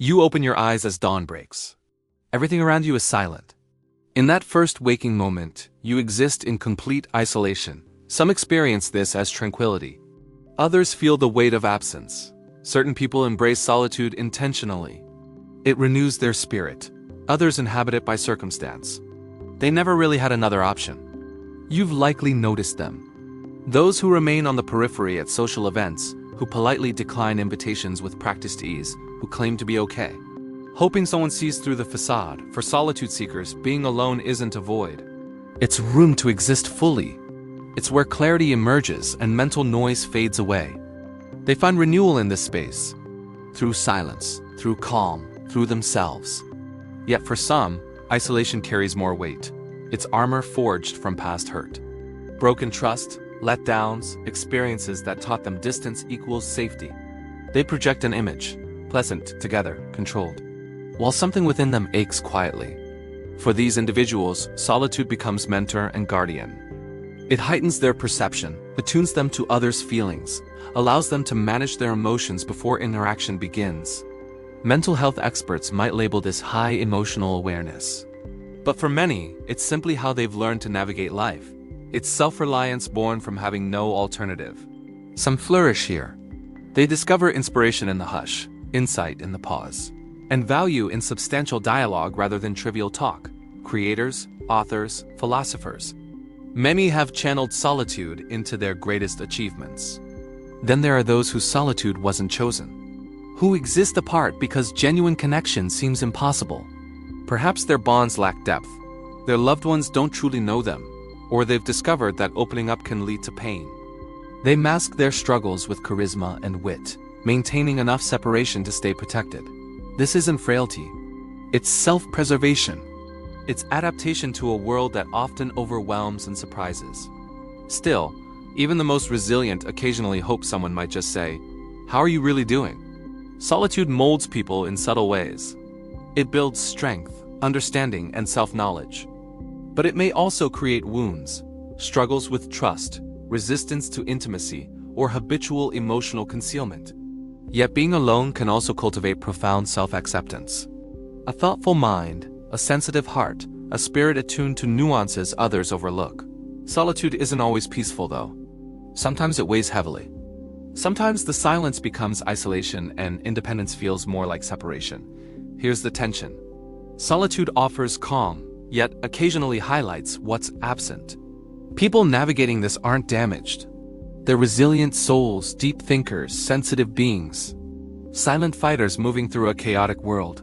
You open your eyes as dawn breaks. Everything around you is silent. In that first waking moment, you exist in complete isolation. Some experience this as tranquility. Others feel the weight of absence. Certain people embrace solitude intentionally. It renews their spirit. Others inhabit it by circumstance. They never really had another option. You've likely noticed them. Those who remain on the periphery at social events, who politely decline invitations with practiced ease, who claim to be okay. Hoping someone sees through the facade. For solitude seekers, being alone isn't a void. It's room to exist fully. It's where clarity emerges and mental noise fades away. They find renewal in this space. Through silence, through calm, through themselves. Yet for some, isolation carries more weight. It's armor forged from past hurt. Broken trust, letdowns, experiences that taught them distance equals safety. They project an image, pleasant, together, controlled, while something within them aches quietly. For these individuals, solitude becomes mentor and guardian. It heightens their perception, attunes them to others' feelings, allows them to manage their emotions before interaction begins. Mental health experts might label this high emotional awareness. But for many, it's simply how they've learned to navigate life. It's self-reliance born from having no alternative. Some flourish here. They discover inspiration in the hush, insight in the pause, and value in substantial dialogue rather than trivial talk. Creators, authors, philosophers. Many have channeled solitude into their greatest achievements. Then there are those whose solitude wasn't chosen, who exist apart because genuine connection seems impossible. Perhaps their bonds lack depth, their loved ones don't truly know them, or they've discovered that opening up can lead to pain. They mask their struggles with charisma and wit, maintaining enough separation to stay protected. This isn't frailty. It's self-preservation. It's adaptation to a world that often overwhelms and surprises. Still, even the most resilient occasionally hope someone might just say, "How are you really doing?" Solitude molds people in subtle ways. It builds strength, understanding, and self-knowledge. But it may also create wounds, struggles with trust, resistance to intimacy, or habitual emotional concealment. Yet being alone can also cultivate profound self-acceptance. A thoughtful mind, a sensitive heart, a spirit attuned to nuances others overlook. Solitude isn't always peaceful, though. Sometimes it weighs heavily. Sometimes the silence becomes isolation and independence feels more like separation. Here's the tension. Solitude offers calm, yet occasionally highlights what's absent. People navigating this aren't damaged. They're resilient souls, deep thinkers, sensitive beings. Silent fighters moving through a chaotic world.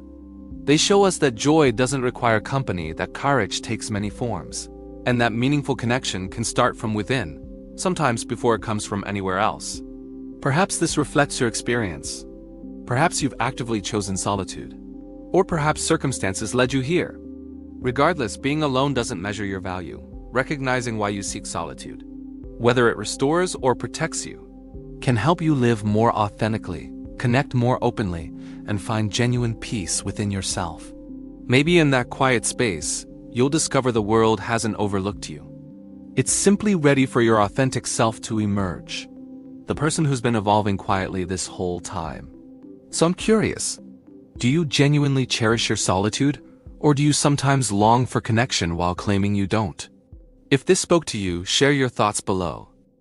They show us that joy doesn't require company, that courage takes many forms, and that meaningful connection can start from within, sometimes before it comes from anywhere else. Perhaps this reflects your experience. Perhaps you've actively chosen solitude. Or perhaps circumstances led you here. Regardless, being alone doesn't measure your value. Recognizing why you seek solitude, whether it restores or protects you, can help you live more authentically, connect more openly, and find genuine peace within yourself. Maybe in that quiet space, you'll discover the world hasn't overlooked you. It's simply ready for your authentic self to emerge. The person who's been evolving quietly this whole time. So I'm curious, do you genuinely cherish your solitude, or do you sometimes long for connection while claiming you don't? If this spoke to you, share your thoughts below.